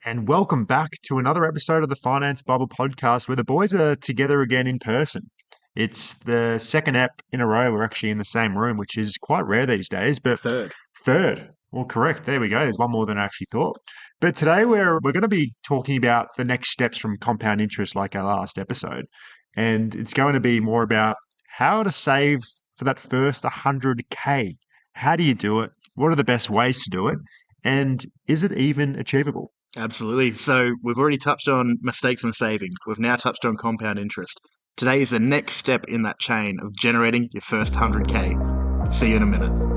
And welcome back to another episode of the Finance Bible podcast where the boys are together again in person. It's the second ep in a row we're actually in the same room, which is quite rare these days, but Third. third. Well, correct. There we go. There's one more than I actually thought. But today we're going to be talking about the next steps from compound interest like our last episode. And it's going to be more about how to save for that first 100K. How do you do it? What are the best ways to do it? And is it even achievable? Absolutely. So we've already touched on mistakes when saving. We've now touched on compound interest. Today is the next step in that chain of generating your first 100K. See you in a minute.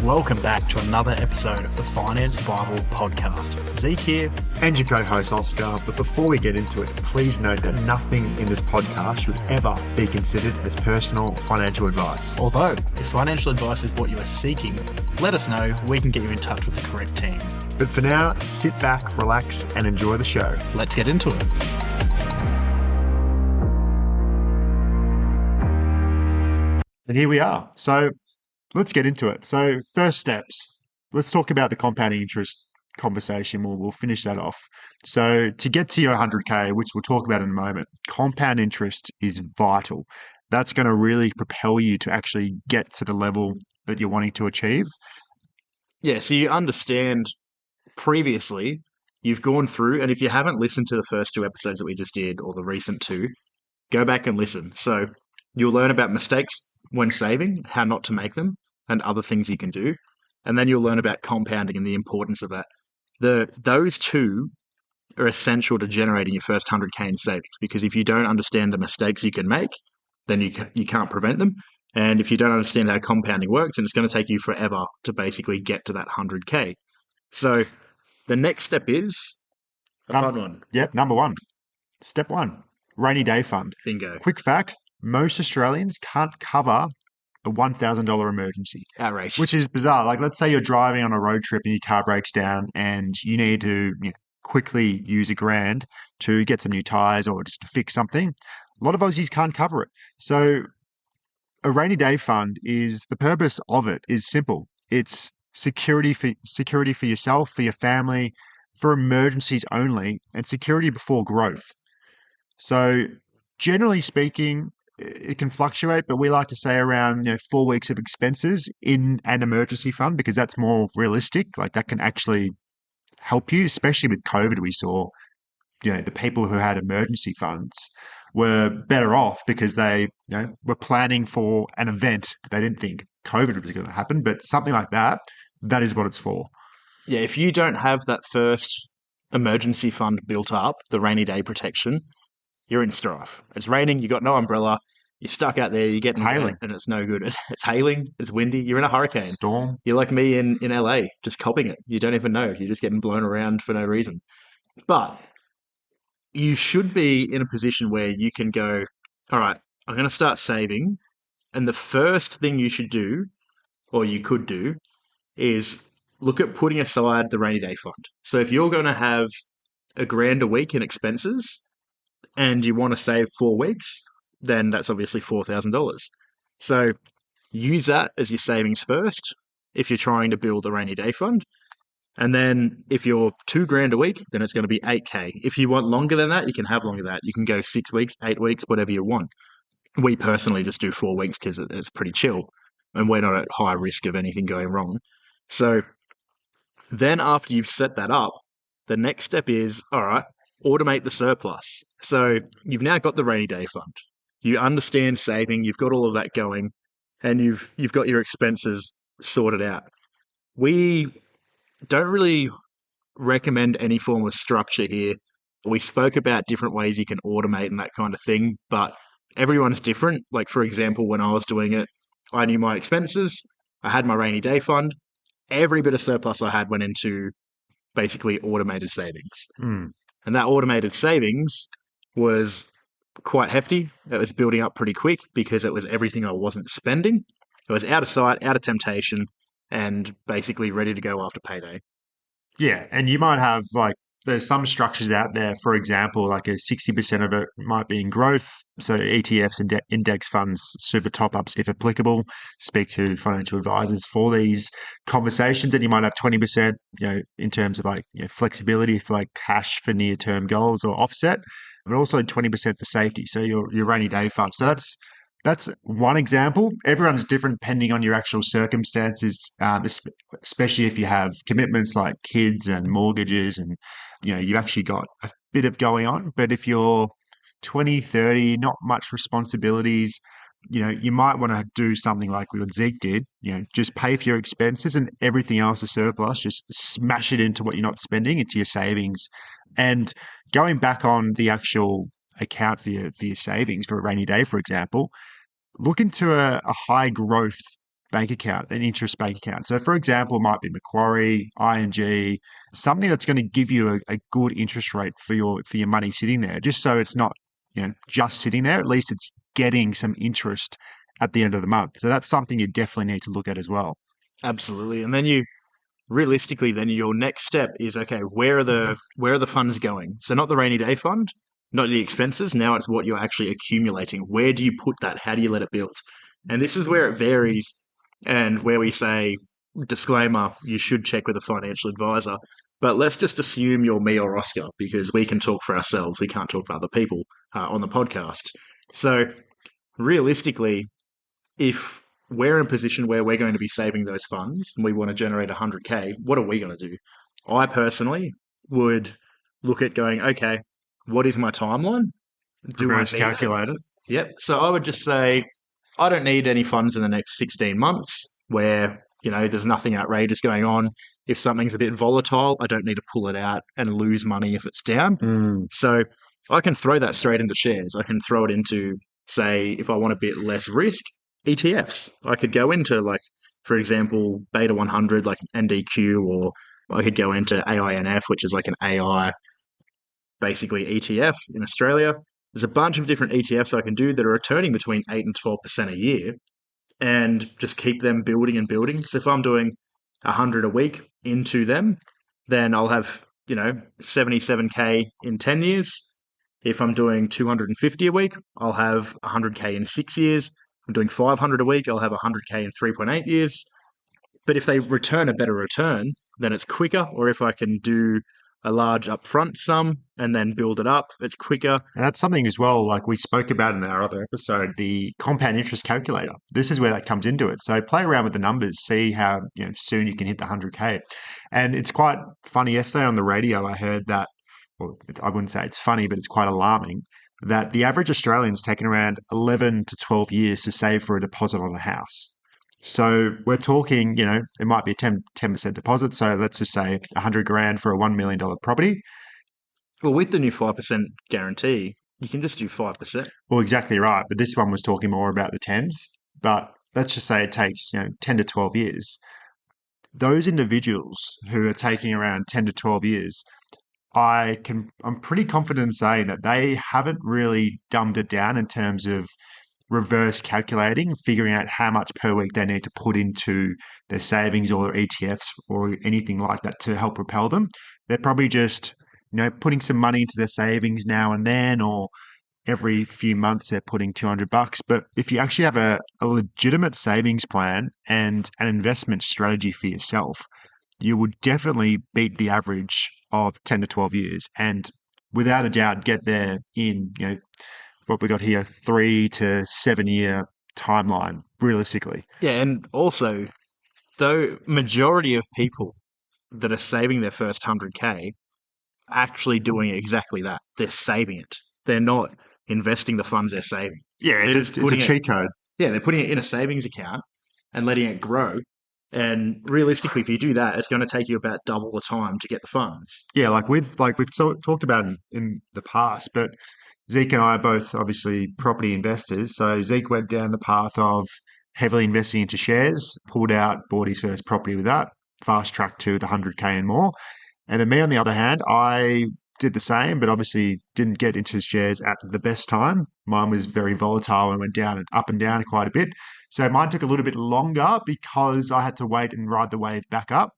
Welcome back to another episode of the Finance Bible podcast. Zeke here. And your co-host Oscar. But before we get into it, please note that nothing in this podcast should ever be considered as personal financial advice. Although, if financial advice is what you are seeking, let us know. We can get you in touch with the correct team. But for now, sit back, relax, and enjoy the show. Let's get into it. And here we are. So let's get into it. So first steps. Let's talk about the compounding interest conversation. We'll finish that off. So to get to your 100K, which we'll talk about in a moment, compound interest is vital. That's going to really propel you to actually get to the level that you're wanting to achieve. Yeah, so you understand previously, you've gone through, and if you haven't listened to the first two episodes that we just did, or the recent two, go back and listen. So you'll learn about mistakes when saving, how not to make them, and other things you can do. And then you'll learn about compounding and the importance of that. Those two are essential to generating your first 100K in savings, because if you don't understand the mistakes you can make, then you can't prevent them. And if you don't understand how compounding works, then it's going to take you forever to basically get to that 100K. So the next step is a fun one. Yep, number one. Step one, rainy day fund. Bingo. Quick fact, most Australians can't cover a $1,000 emergency. Outrageous. Which is bizarre. Like, let's say you're driving on a road trip and your car breaks down and you need to quickly use $1,000 to get some new tires or just to fix something. A lot of Aussies can't cover it. So a rainy day fund the purpose of it is simple. It's security for yourself, for your family, for emergencies only, and security before growth. So generally speaking, it can fluctuate, but we like to say around 4 weeks of expenses in an emergency fund, because that's more realistic. Like, that can actually help you, especially with COVID. We saw, the people who had emergency funds were better off because they, were planning for an event. They didn't think COVID was going to happen, but something like that, that is what it's for. Yeah, if you don't have that first emergency fund built up, the rainy day protection, you're in strife. It's raining, you got no umbrella, you're stuck out there, you're getting hailing, and it's no good. It's hailing, it's windy, you're in a hurricane. Storm. You're like me in LA, just copping it. You don't even know. You're just getting blown around for no reason. But you should be in a position where you can go, all right, I'm going to start saving. And the first thing you should do, or you could do, is look at putting aside the rainy day fund. So if you're going to have $1,000 a week in expenses, and you want to save 4 weeks, then that's obviously $4,000. So use that as your savings first if you're trying to build a rainy day fund. And then if you're $2,000 a week, then it's going to be 8K. If you want longer than that, you can have longer than that. You can go 6 weeks, 8 weeks, whatever you want. We personally just do 4 weeks because it's pretty chill and we're not at high risk of anything going wrong. So then after you've set that up, the next step is, all right, automate the surplus. So you've now got the rainy day fund. You understand saving, you've got all of that going, and you've got your expenses sorted out. We don't really recommend any form of structure here. We spoke about different ways you can automate and that kind of thing, but everyone's different. Like, for example, when I was doing it, I knew my expenses, I had my rainy day fund, every bit of surplus I had went into basically automated savings. And that automated savings was quite hefty. It was building up pretty quick because it was everything I wasn't spending. It was out of sight, out of temptation, and basically ready to go after payday. Yeah, and you might have like there's some structures out there, for example, like a 60% of it might be in growth. So ETFs and index funds, super top ups if applicable. Speak to financial advisors for these conversations. And you might have 20%, in terms of like flexibility for like cash for near term goals or offset, but also 20% for safety. So your rainy day fund. So that's one example. Everyone's different depending on your actual circumstances, especially if you have commitments like kids and mortgages and, you actually got a bit of going on. But if you're 20, 30, not much responsibilities, you might want to do something like what Zeke did, just pay for your expenses and everything else is surplus, just smash it into what you're not spending, into your savings. And going back on the actual account for your savings for a rainy day, for example, look into a high growth bank account, an interest bank account. So, for example, it might be Macquarie, ING, something that's going to give you a good interest rate for your money sitting there, just so it's not just sitting there. At least it's getting some interest at the end of the month. So that's something you definitely need to look at as well. Absolutely. And then realistically, then your next step is, okay, where are the funds going? So not the rainy day fund, not the expenses. Now it's what you're actually accumulating. Where do you put that? How do you let it build? And this is where it varies, and where we say, disclaimer, you should check with a financial advisor. But let's just assume you're me or Oscar, because we can talk for ourselves. We can't talk for other people on the podcast. So realistically, if we're in a position where we're going to be saving those funds and we want to generate 100K, what are we going to do? I personally would look at going, okay, what is my timeline? Do I Reverse need it? calculate it. Yep. So I would just say, I don't need any funds in the next 16 months where, there's nothing outrageous going on. If something's a bit volatile, I don't need to pull it out and lose money if it's down. Mm. So I can throw that straight into shares. I can throw it into, say, if I want a bit less risk, ETFs. I could go into, like, for example, Beta 100, like NDQ, or I could go into AINF, which is like an AI, basically ETF in Australia. There's a bunch of different ETFs I can do that are returning between 8 and 12% a year, and just keep them building and building. So if I'm doing 100 a week into them, then I'll have, 77K in 10 years. If I'm doing 250 a week, I'll have 100K in 6 years. If I'm doing 500 a week, I'll have 100K in 3.8 years. But if they return a better return, then it's quicker. Or if I can do a large upfront sum and then build it up, it's quicker. And that's something as well, like we spoke about in our other episode, the compound interest calculator. This is where that comes into it. So play around with the numbers, see how soon you can hit the 100K. And it's quite funny. Yesterday on the radio, I heard that, well, I wouldn't say it's funny, but it's quite alarming that the average Australian's taken around 11 to 12 years to save for a deposit on a house. So we're talking, it might be a 10% deposit. So let's just say 100 grand for a $1 million property. Well, with the new 5% guarantee, you can just do 5%. Well, exactly right. But this one was talking more about the tens. But let's just say it takes 10 to 12 years. Those individuals who are taking around 10 to 12 years, I'm pretty confident in saying that they haven't really dumbed it down in terms of reverse calculating, figuring out how much per week they need to put into their savings or their ETFs or anything like that to help propel them. They're probably just putting some money into their savings now and then, or every few months they're putting $200. But if you actually have a legitimate savings plan and an investment strategy for yourself, you would definitely beat the average of 10 to 12 years. And without a doubt, get there in, what we got here, 3 to 7 year timeline, realistically. Yeah, and also, though majority of people that are saving their first 100K actually doing exactly that. They're saving it. They're not investing the funds they're saving. Yeah, They're just it's a putting it, cheat code. yeah, they're putting it in a savings account and letting it grow. And realistically, if you do that, it's going to take you about double the time to get the funds. Yeah, like we've talked about in the past, but Zeke and I are both obviously property investors. So Zeke went down the path of heavily investing into shares, pulled out, bought his first property with that, fast track to the 100K and more. And then me, on the other hand, I did the same, but obviously didn't get into shares at the best time. Mine was very volatile and went down and up and down quite a bit. So mine took a little bit longer because I had to wait and ride the wave back up.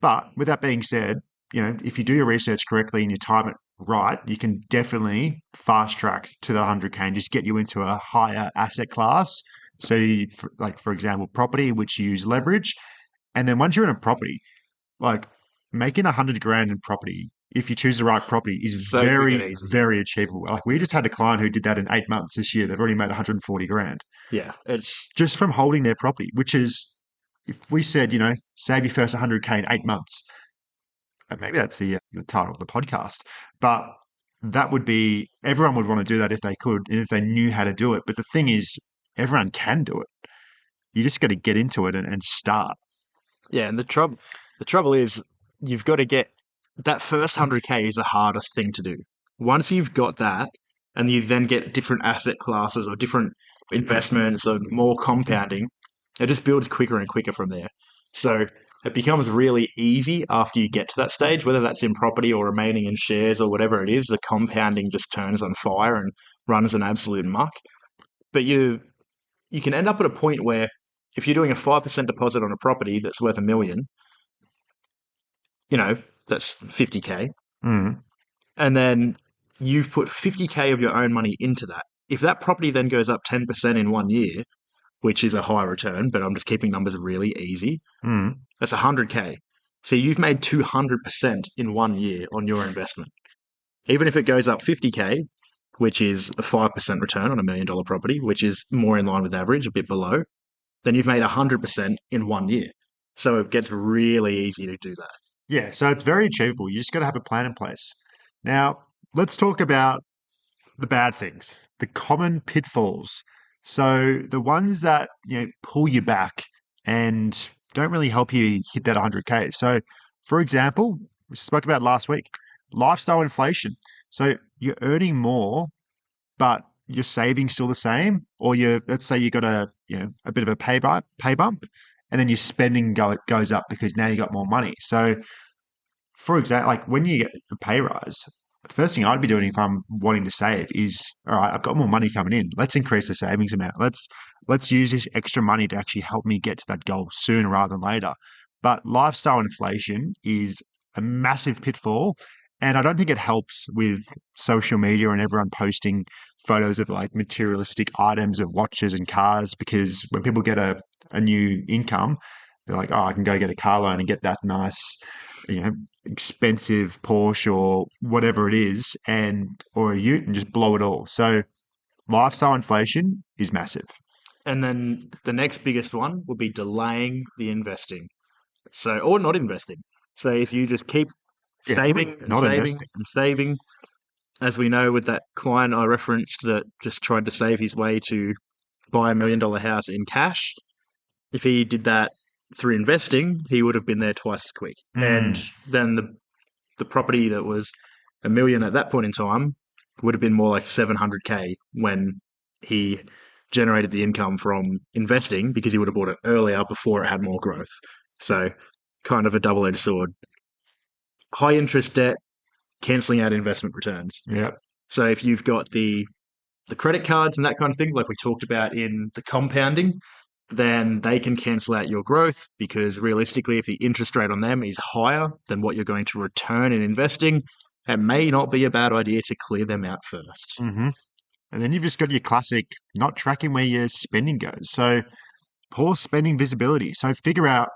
But with that being said, if you do your research correctly and you time it right, you can definitely fast track to the 100K and just get you into a higher asset class. So, for example, property, which you use leverage. And then once you're in a property, like making 100 grand in property, if you choose the right property, is So quick and very, easy. very achievable. Like we just had a client who did that in 8 months this year. They've already made 140 grand Yeah, it's just from holding their property, which is, if we said, save your first 100K in 8 months, and maybe that's the title of the podcast, but that would be, everyone would want to do that if they could and if they knew how to do it. But the thing is, everyone can do it. You just got to get into it and start. yeah, and the trouble is you've got to get that first 100K is the hardest thing to do. Once you've got that, and you then get different asset classes or different investments or more compounding, it just builds quicker and quicker from there. So it becomes really easy after you get to that stage, whether that's in property or remaining in shares or whatever it is, the compounding just turns on fire and runs an absolute muck. But you can end up at a point where if you're doing a 5% deposit on a property that's worth 1 million, that's 50K. Mm. And then you've put 50K of your own money into that. If that property then goes up 10% in 1 year, which is a high return, but I'm just keeping numbers really easy, Mm. that's 100K. So you've made 200% in 1 year on your investment. Even if it goes up 50K, which is a 5% return on $1 million property, which is more in line with average, a bit below, then you've made 100% in 1 year. So it gets really easy to do that. Yeah, so it's very achievable. You just got to have a plan in place. Now, let's talk about the bad things, the common pitfalls. So the ones that pull you back and don't really help you hit that 100K. So, for example, we spoke about last week, lifestyle inflation. So you're earning more, but your savings still the same, or let's say you got a bit of a pay bump, and then your spending goes up because now you got more money. So for example, like when you get a pay rise, the first thing I'd be doing if I'm wanting to save is, all right, I've got more money coming in. Let's increase the savings amount. Let's use this extra money to actually help me get to that goal sooner rather than later. But lifestyle inflation is a massive pitfall. And I don't think it helps with social media and everyone posting photos of like materialistic items of watches and cars, because when people get a new income, they're like, oh, I can go get a car loan and get that nice, you know, expensive Porsche or whatever it is, or a Ute, and just blow it all. So lifestyle inflation is massive. And then the next biggest one would be delaying the investing. So, or not investing. So if you just keep Yeah, saving and not saving investing. and saving, as we know with that client I referenced that just tried to save his way to buy $1 million house in cash, if he did that through investing, he would have been there twice as quick. And Mm, then the property that was 1 million at that point in time would have been more like 700K when he generated the income from investing because he would have bought it earlier before it had more growth. So kind of a double-edged sword. High interest debt cancelling out investment returns. yeah. So if you've got the credit cards and that kind of thing, like we talked about in the compounding, then they can cancel out your growth because realistically, if the interest rate on them is higher than what you're going to return in investing, it may not be a bad idea to clear them out first. hmm And then you've just got your classic not tracking where your spending goes. So poor spending visibility. So figure out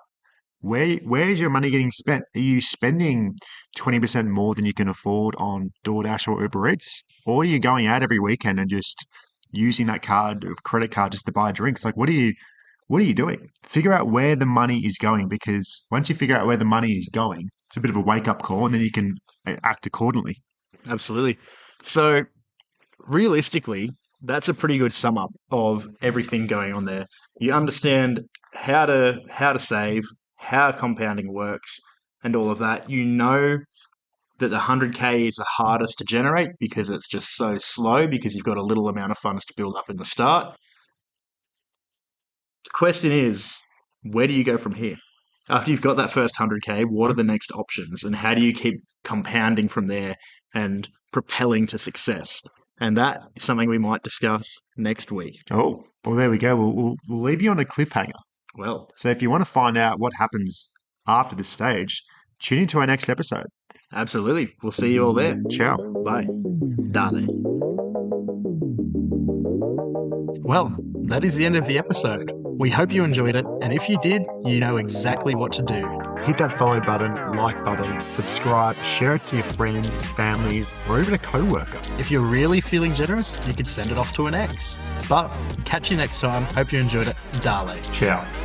where's your money getting spent? Are you spending 20% more than you can afford on DoorDash or Uber Eats? Or are you going out every weekend and just using that credit card just to buy drinks? Like what are you doing? Figure out where the money is going, because once you figure out where the money is going, it's a bit of a wake up call and then you can act accordingly. Absolutely. So realistically, that's a pretty good sum up of everything going on there. You understand how to save, how compounding works, and all of that. You know that the 100K is the hardest to generate because it's just so slow because you've got a little amount of funds to build up in the start. The question is, where do you go from here? After you've got that first 100K, what are the next options and how do you keep compounding from there and propelling to success? And that is something we might discuss next week. Oh, well, there we go. We'll leave you on a cliffhanger. Well, So if you want to find out what happens after this stage, tune into our next episode. Absolutely. We'll see you all there. Ciao. Bye. Dale. Well, that is the end of the episode. We hope you enjoyed it, and if you did, you know exactly what to do. Hit that follow button, like button, subscribe, share it to your friends, families, or even a co-worker. If you're really feeling generous, you could send it off to an ex. But catch you next time. Hope you enjoyed it. Dale. Ciao.